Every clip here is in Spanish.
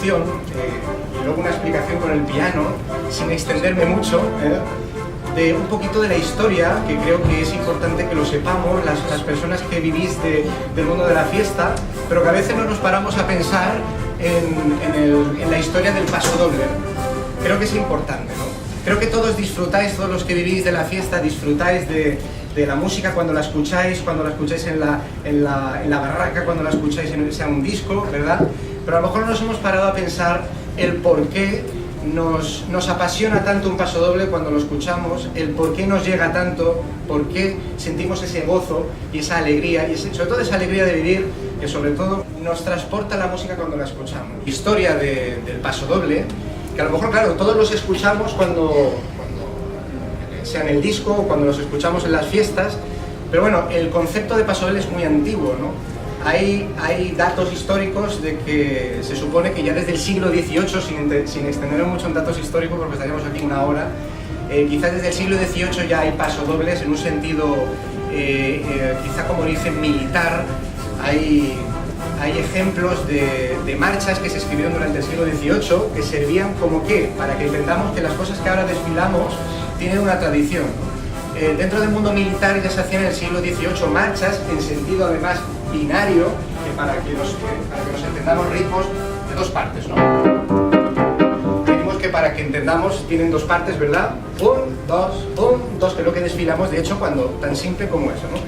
introducción y luego una explicación con el piano, sin extenderme mucho, de un poquito de la historia, que creo que es importante que lo sepamos, las personas que vivís del mundo de la fiesta, pero que a veces no nos paramos a pensar en la historia del pasodoble. Creo que es importante, ¿no? Creo que todos disfrutáis, todos los que vivís de la fiesta, disfrutáis de la música cuando la escucháis en la barraca, cuando la escucháis en un disco, ¿verdad? Pero a lo mejor no nos hemos parado a pensar el por qué nos apasiona tanto un pasodoble cuando lo escuchamos, el por qué nos llega tanto, por qué sentimos ese gozo y esa alegría, y sobre todo esa alegría de vivir, que sobre todo nos transporta la música cuando la escuchamos. Historia del pasodoble, que a lo mejor, claro, todos los escuchamos cuando sea en el disco o cuando los escuchamos en las fiestas, pero bueno, el concepto de pasodoble es muy antiguo, ¿no? Hay datos históricos de que se supone que ya desde el siglo XVIII, sin extendernos mucho en datos históricos porque estaríamos aquí una hora, quizás desde el siglo XVIII ya hay pasodobles en un sentido quizá como origen militar. Hay ejemplos de marchas que se escribieron durante el siglo XVIII que servían como ¿qué? Para que entendamos que las cosas que ahora desfilamos tienen una tradición. Dentro del mundo militar ya se hacían en el siglo XVIII marchas en sentido además binario, que para que nos entendamos ritmos de dos partes, ¿no? Decimos que para que entendamos tienen dos partes, ¿verdad? 1, 2, 1, 2, que es lo que desfilamos, de hecho, cuando tan simple como eso, ¿no?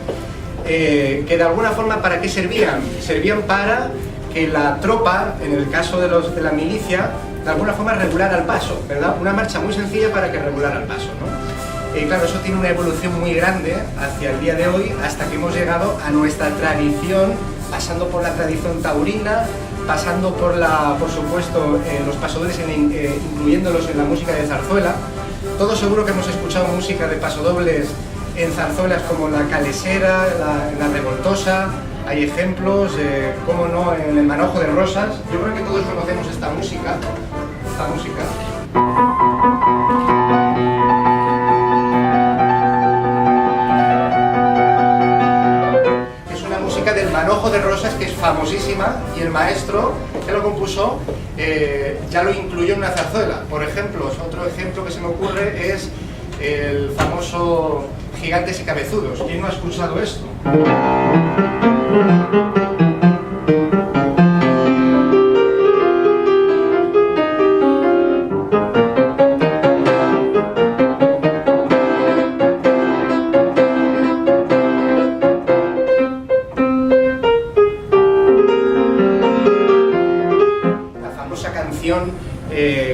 Que de alguna forma, ¿para qué servían? Servían para que la tropa, en el caso de la milicia, de alguna forma regulara el paso, ¿verdad? Una marcha muy sencilla para que regulara el paso, ¿no? Claro, eso tiene una evolución muy grande hacia el día de hoy, hasta que hemos llegado a nuestra tradición, pasando por la tradición taurina, pasando por supuesto, los pasodobles, incluyéndolos en la música de zarzuela. Todos seguro que hemos escuchado música de pasodobles en zarzuelas como la calesera, la revoltosa. Hay ejemplos, cómo no, en el Manojo de Rosas. Yo creo que todos conocemos esta música. Del Manojo de Rosas, que es famosísima, y el maestro que lo compuso ya lo incluyó en una zarzuela. Por ejemplo, otro ejemplo que se me ocurre es el famoso Gigantes y Cabezudos. ¿Quién no ha escuchado esto?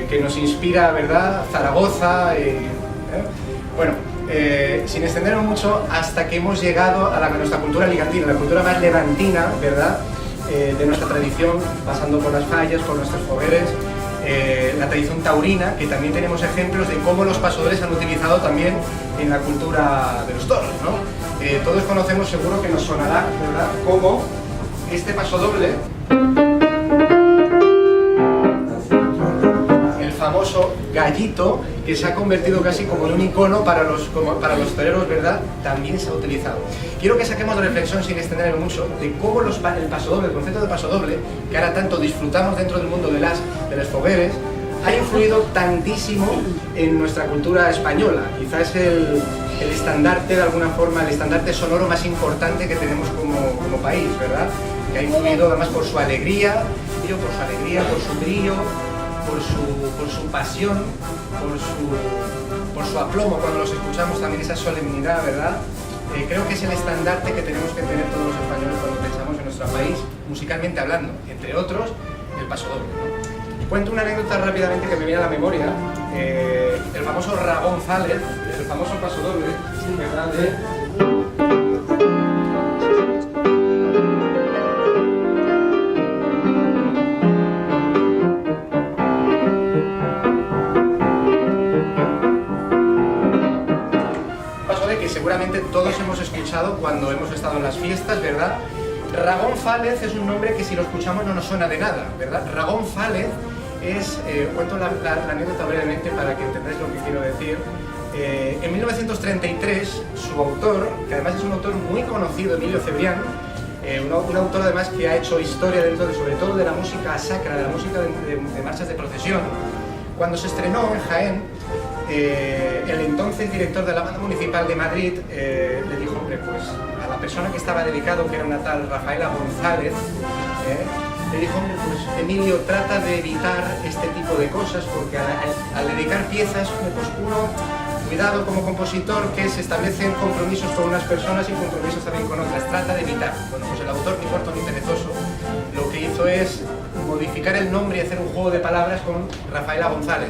Que nos inspira, ¿verdad? Zaragoza, bueno, sin extendernos mucho, hasta que hemos llegado a nuestra cultura alicantina, la cultura más levantina, ¿verdad? De nuestra tradición, pasando por las fallas, por nuestros fogueres, la tradición taurina, que también tenemos ejemplos de cómo los pasodobles han utilizado también en la cultura de los toros, ¿no? Todos conocemos, seguro que nos sonará, ¿verdad? Cómo este pasodoble, famoso gallito, que se ha convertido casi como en un icono para los toreros, ¿verdad? También se ha utilizado. Quiero que saquemos de reflexión, sin extenderme mucho, de cómo el pasodoble, el concepto de pasodoble, que ahora tanto disfrutamos dentro del mundo de los fogueres, ha influido tantísimo en nuestra cultura española. Quizás es el estandarte, de alguna forma, el estandarte sonoro más importante que tenemos como país, ¿verdad? Que ha influido además por su alegría, por su brillo, por su pasión, por su aplomo cuando los escuchamos, también esa solemnidad, ¿verdad? Creo que es el estandarte que tenemos que tener todos los españoles cuando pensamos en nuestro país, musicalmente hablando, entre otros, el pasodoble, ¿no? Cuento una anécdota rápidamente que me viene a la memoria, el famoso Ramón González, el famoso pasodoble, ¿verdad? Seguramente todos hemos escuchado cuando hemos estado en las fiestas, ¿verdad? Ramón Fález es un nombre que si lo escuchamos no nos suena de nada, ¿verdad? Ramón Fález es, cuento la anécdota brevemente para que entendáis lo que quiero decir. En 1933, su autor, que además es un autor muy conocido, Emilio Cebrián, un autor además que ha hecho historia dentro de, sobre todo de la música sacra, de la música de marchas de procesión. Cuando se estrenó en Jaén, el entonces director de la Banda Municipal de Madrid le dijo, hombre, pues a la persona que estaba dedicado, que era una tal Rafaela González, le dijo, hombre, pues Emilio, trata de evitar este tipo de cosas, porque al dedicar piezas, pues uno, cuidado como compositor, que se establecen compromisos con unas personas y compromisos también con otras, trata de evitar. Bueno, pues el autor, ni corto ni perezoso, lo que hizo es modificar el nombre y hacer un juego de palabras con Rafaela González,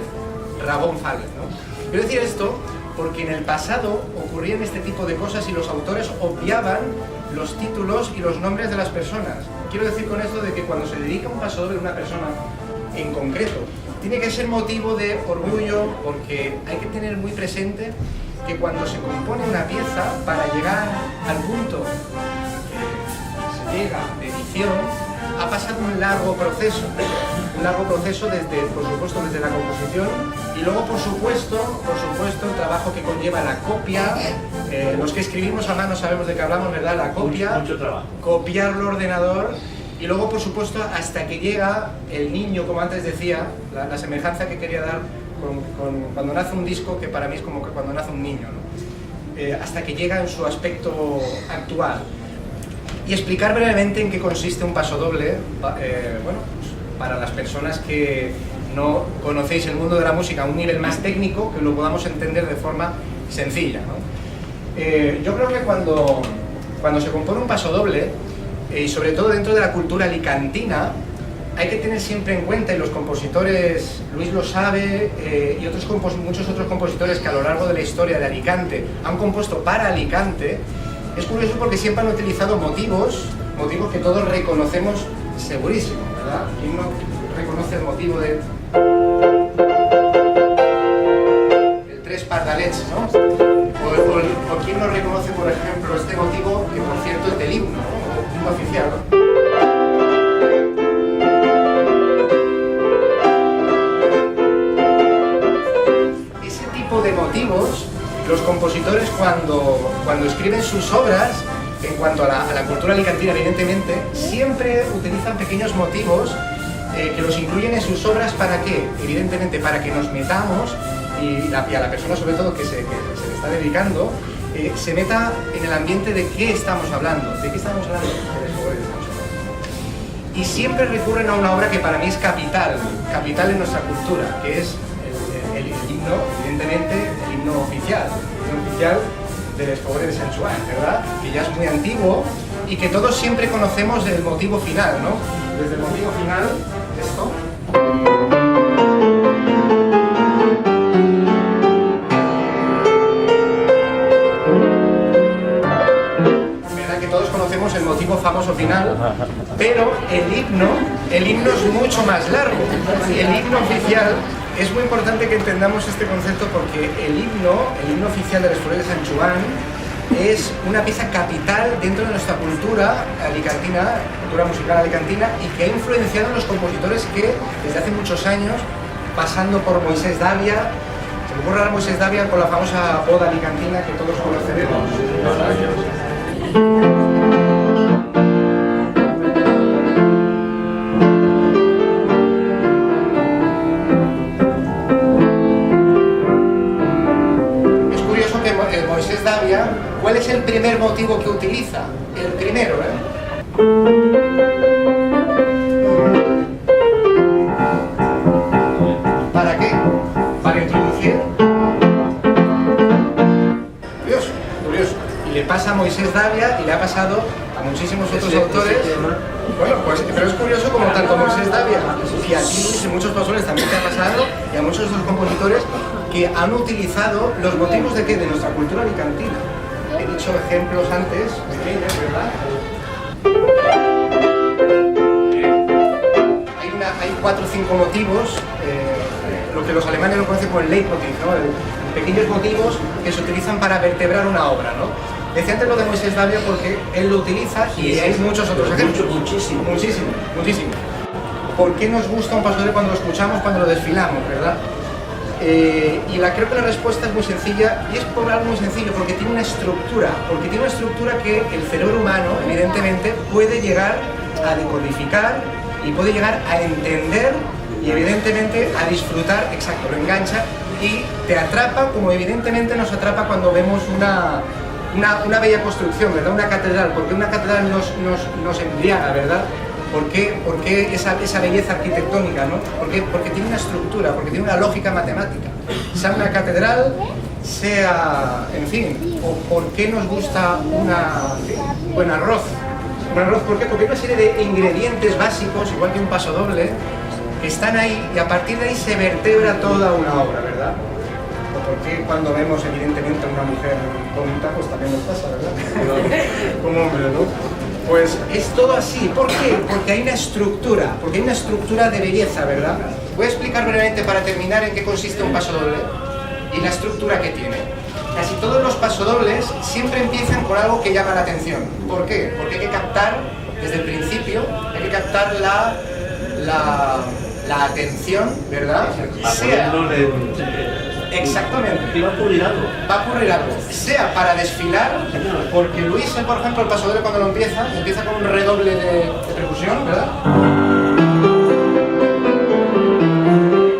Rabonzález, ¿no? Quiero decir esto porque en el pasado ocurrían este tipo de cosas y los autores obviaban los títulos y los nombres de las personas. Quiero decir con esto de que cuando se dedica un pasodoble a una persona en concreto, tiene que ser motivo de orgullo, porque hay que tener muy presente que cuando se compone una pieza, para llegar al punto que se llega de edición, ha pasado un largo proceso desde, por supuesto, desde la composición y luego, por supuesto, el trabajo que conlleva la copia. Los que escribimos a mano sabemos de qué hablamos, ¿verdad? La copia, mucho trabajo. Copiarlo ordenador y luego, por supuesto, hasta que llega el niño, como antes decía, la semejanza que quería dar con cuando nace un disco, que para mí es como que cuando nace un niño, ¿no? Hasta que llega en su aspecto actual. Y explicar brevemente en qué consiste un pasodoble, bueno, pues para las personas que no conocéis el mundo de la música a un nivel más técnico, que lo podamos entender de forma sencilla, ¿no? Yo creo que cuando se compone un pasodoble, y sobre todo dentro de la cultura alicantina, hay que tener siempre en cuenta, y los compositores, Luis lo sabe, y muchos otros compositores que a lo largo de la historia de Alicante han compuesto para Alicante. Es curioso porque siempre han utilizado motivos que todos reconocemos segurísimo, ¿verdad? ¿Quién no reconoce el motivo de el tres pardalets, ¿no? O quién no reconoce, por ejemplo, este motivo, que por cierto es del himno, ¿no? El himno oficial, ¿no? Ese tipo de motivos, los compositores cuando escriben sus obras, en cuanto a la cultura alicantina, evidentemente, siempre utilizan pequeños motivos que los incluyen en sus obras. ¿Para qué? Evidentemente para que nos metamos y a la persona, sobre todo, que se le está dedicando, se meta en el ambiente de qué estamos hablando. ¿De qué estamos hablando? De Les Fauré de Sanchoan. Y siempre recurren a una obra que para mí es capital en nuestra cultura, que es el himno, evidentemente, el himno oficial de Les Fauré de Sanchoan, ¿verdad? Que ya es muy antiguo y que todos siempre conocemos del motivo final, ¿no? Desde el motivo final, esto. ¿Verdad que todos conocemos el motivo famoso final? Pero el himno es mucho más largo. El himno oficial. Es muy importante que entendamos este concepto porque el himno oficial de Les Fauré de Sanchoan es una pieza capital dentro de nuestra cultura alicantina, cultura musical alicantina, y que ha influenciado a los compositores que desde hace muchos años, pasando por Moisés Davia, se me ocurre ahora Moisés Davia con la famosa Oda alicantina que todos conoceremos. Moisés Davia, ¿cuál es el primer motivo que utiliza? El primero, ¿Para qué? Para introducir. Curioso. Y le pasa a Moisés Davia y le ha pasado a muchísimos otros autores. Bueno, pues, pero es curioso como tanto Moisés Davia y a ti y muchos pasodobles también te ha pasado, y a muchos otros compositores que han utilizado los motivos de ¿qué? De nuestra cultura alicantina. He dicho ejemplos antes, pequeños, ¿verdad? Hay 4 o 5 motivos, lo que los alemanes lo conocen como el Leitmotiv, ¿no? Pequeños motivos que se utilizan para vertebrar una obra, ¿no? Decía antes lo de Moisés Davia porque él lo utiliza y hay muchos otros ejemplos. Muchísimo. ¿Por qué nos gusta un pasodoble cuando lo escuchamos, cuando lo desfilamos, verdad? Creo que la respuesta es muy sencilla, y es por algo muy sencillo, porque tiene una estructura, que el cerebro humano, evidentemente, puede llegar a decodificar y puede llegar a entender y, evidentemente, a disfrutar. Exacto, lo engancha y te atrapa, como evidentemente nos atrapa cuando vemos una bella construcción, ¿verdad? Una catedral, porque una catedral nos embriaga, ¿verdad? ¿Por qué esa belleza arquitectónica, ¿no? Porque tiene una estructura, porque tiene una lógica matemática. Sea una catedral, sea, en fin, o por qué nos gusta un buen arroz. Un arroz, ¿por qué? Porque hay una serie de ingredientes básicos, igual que un pasodoble, que están ahí y a partir de ahí se vertebra toda una obra, ¿verdad? O porque cuando vemos evidentemente a una mujer bonita, pues también nos pasa, ¿verdad? Como hombre, ¿no? Pues es todo así. ¿Por qué? Porque hay una estructura de belleza, ¿verdad? Voy a explicar brevemente para terminar en qué consiste un pasodoble y la estructura que tiene. Casi todos los pasodobles siempre empiezan con algo que llama la atención. ¿Por qué? Porque hay que captar, desde el principio, hay que captar la atención, ¿verdad? Exactamente. Va a ocurrir algo. Va a ocurrir algo. Sea para desfilar, porque Luis, por ejemplo, el pasodoble cuando lo empieza con un redoble de percusión, ¿verdad?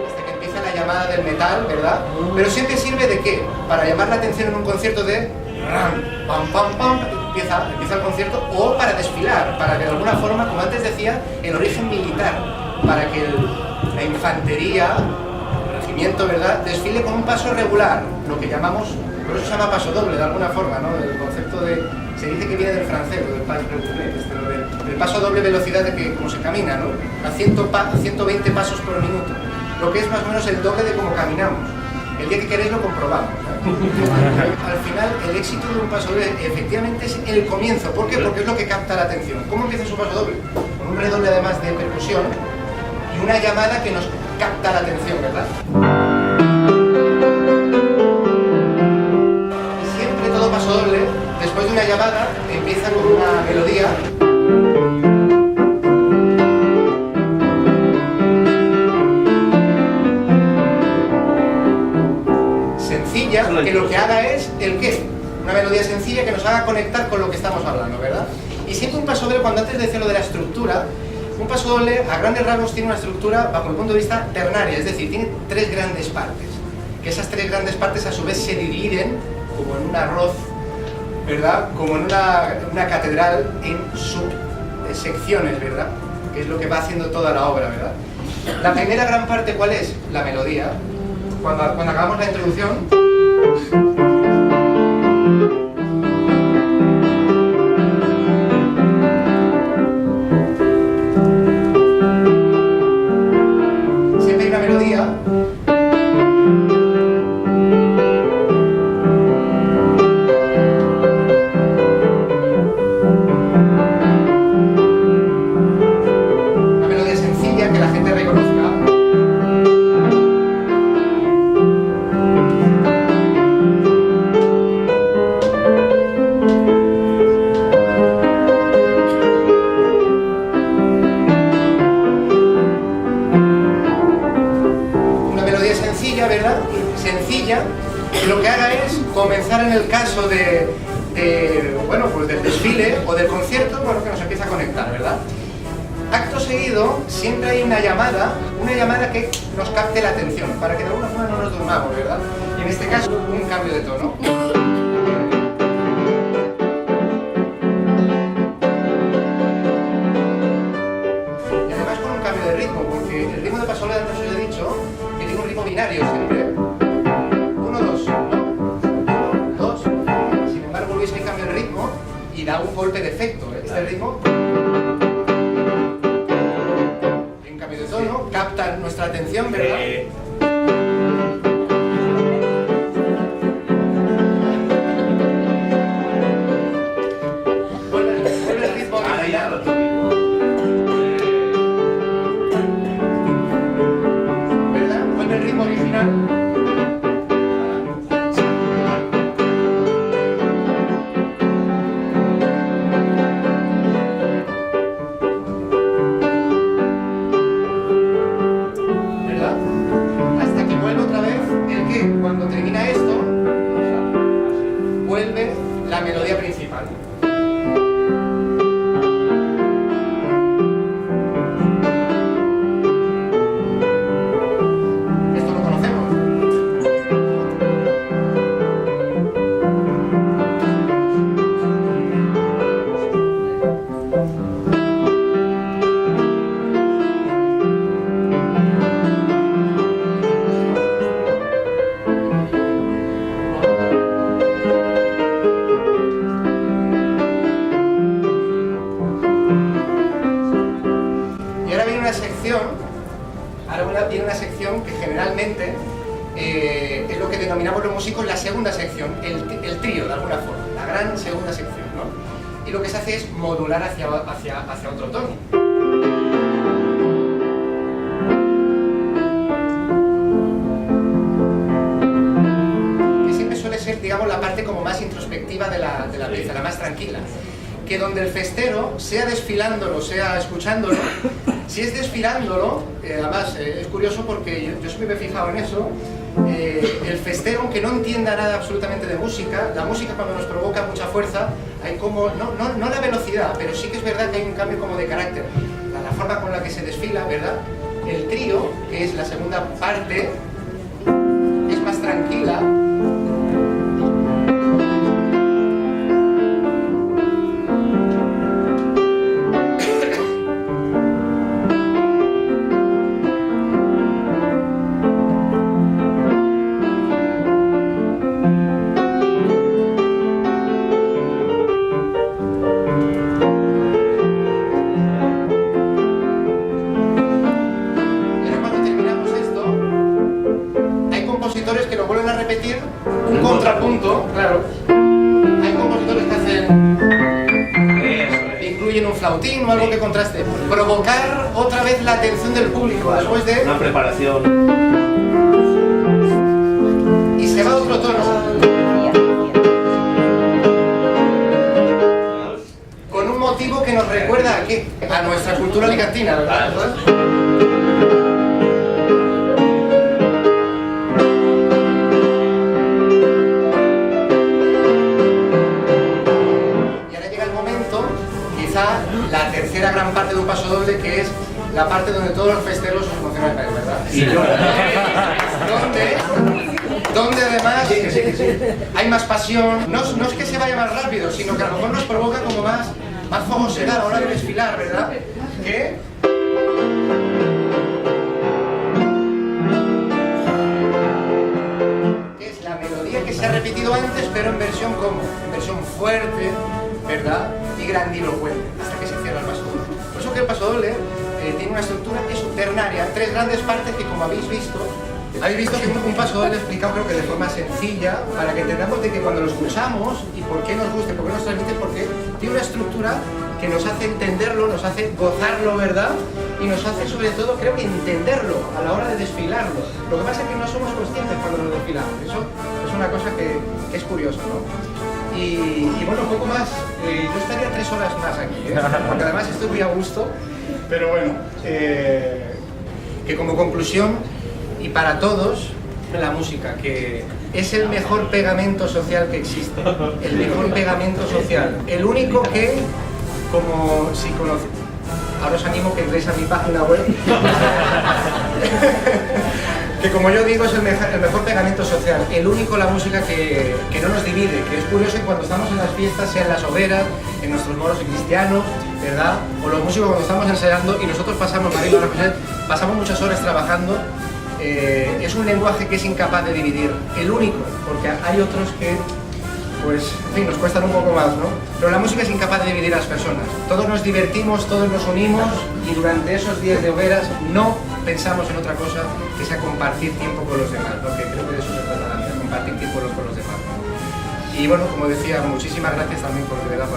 Hasta que empieza la llamada del metal, ¿verdad? Pero siempre sirve de ¿qué? Para llamar la atención en un concierto de ram, pam, pam, pam, empieza el concierto, o para desfilar, para que de alguna forma, como antes decía, el origen militar, para que la infantería, ¿verdad?, desfile con un paso regular, lo que llamamos, por eso se llama paso doble de alguna forma, ¿no? El concepto se dice que viene del francés, del paso a doble velocidad de que como se camina, ¿no? A 120 pasos por minuto, lo que es más o menos el doble de cómo caminamos. El día que queréis lo comprobamos, ¿eh? Al final, el éxito de un paso doble efectivamente es el comienzo. ¿Por qué? Porque es lo que capta la atención. ¿Cómo empieza su paso doble? Con un redoble además de percusión y una llamada que nos capta la atención, ¿verdad? Y siempre todo pasodoble, después de una llamada, empieza con una melodía. Sencilla, que lo que haga es el qué. Una melodía sencilla que nos haga conectar con lo que estamos hablando, ¿verdad? Y siempre un pasodoble, cuando antes decía lo de la estructura, un pasodoble, a grandes rasgos, tiene una estructura, bajo mi punto de vista, ternaria, es decir, tiene tres grandes partes. Que esas tres grandes partes, a su vez, se dividen, como en un arroz, ¿verdad? Como en una catedral, en subsecciones, ¿verdad? Que es lo que va haciendo toda la obra, ¿verdad? La primera gran parte, ¿cuál es? La melodía. Cuando acabamos la introducción, ¿verdad? Sencilla, que lo que haga es comenzar en el caso bueno, pues del desfile o del concierto, bueno, que nos empieza a conectar, ¿verdad? Acto seguido, siempre hay una llamada que nos capte la atención, para que de alguna forma no nos durmamos, ¿verdad? Y en este caso, un cambio de tono. Y además con un cambio de ritmo, porque el ritmo de pasodoble, antes os he dicho, que tiene un ritmo binario siempre. 1, 2, 1, 2. Sin embargo, Luis que cambia el ritmo y da un golpe de efecto. Este ritmo, en cambio de tono, capta nuestra atención, ¿verdad? Vuelve el ritmo original. ¿Verdad? Vuelve el ritmo original. la melodía principal. Esto lo conocemos. Ahora viene una sección que generalmente es lo que denominamos los músicos la segunda sección, el trío de alguna forma, la gran segunda sección, ¿no? Y lo que se hace es modular hacia otro tono. Que siempre suele ser, digamos, la parte como más introspectiva de la pieza, la más tranquila. Que donde el festero, sea desfilándolo, sea escuchándolo, si es desfilándolo, además es curioso porque yo siempre me he fijado en eso, el festero, aunque no entienda nada absolutamente de música, la música cuando nos provoca mucha fuerza, hay como, no la velocidad, pero sí que es verdad que hay un cambio como de carácter, la forma con la que se desfila, ¿verdad? El trío, que es la segunda parte, es más tranquila. Que lo vuelven a repetir, un contrapunto, claro. Hay compositores que hacen, incluyen un flautín o algo que contraste, provocar otra vez la atención del público después de una preparación y se va a otro tono con un motivo que nos recuerda ¿a qué? A nuestra cultura alicantina, ¿verdad? La tercera gran parte de un paso doble, que es la parte donde todos los festeros se emocionan, ¿verdad? Sí, donde además hay más pasión, no es que se vaya más rápido, sino que a lo mejor nos provoca como más fogosidad a la hora de desfilar, ¿verdad? Que es la melodía que se ha repetido antes, pero en versión como, en versión fuerte, ¿verdad? Y grandilocuente, hasta que se cierra el paso doble. Por eso que el paso doble tiene una estructura ternaria, tres grandes partes que, como habéis visto que un paso doble explicado creo que de forma sencilla, para que entendamos de que cuando lo escuchamos y por qué nos guste, por qué nos transmite, porque tiene una estructura que nos hace entenderlo, nos hace gozarlo, ¿verdad? Y nos hace sobre todo, creo que entenderlo a la hora de desfilarlo. Lo que pasa es que no somos conscientes cuando lo desfilamos, eso es una cosa que es curiosa, ¿no? Y bueno, un poco más, yo estaría 3 horas más aquí, porque además estoy muy a gusto, pero bueno, que como conclusión, y para todos, la música, que es el mejor pegamento social que existe, el mejor pegamento social, el único que, como si conocéis, ahora os animo que entréis a mi página web, que como yo digo es el mejor pegamento social, el único la música que no nos divide, que es curioso que cuando estamos en las fiestas, sea en las hogueras, en nuestros moros cristianos, ¿verdad? O los músicos cuando estamos ensayando y nosotros pasamos, pasamos muchas horas trabajando, es un lenguaje que es incapaz de dividir, el único, porque hay otros que, pues, en fin, nos cuestan un poco más, ¿no? Pero la música es incapaz de dividir a las personas. Todos nos divertimos, todos nos unimos y durante esos días de hogueras no pensamos en otra cosa que sea compartir tiempo con los demás, ¿no? Que creo que de eso se trata la vida, compartir tiempo con los demás, ¿no? Y bueno, como decía, muchísimas gracias también por de verdad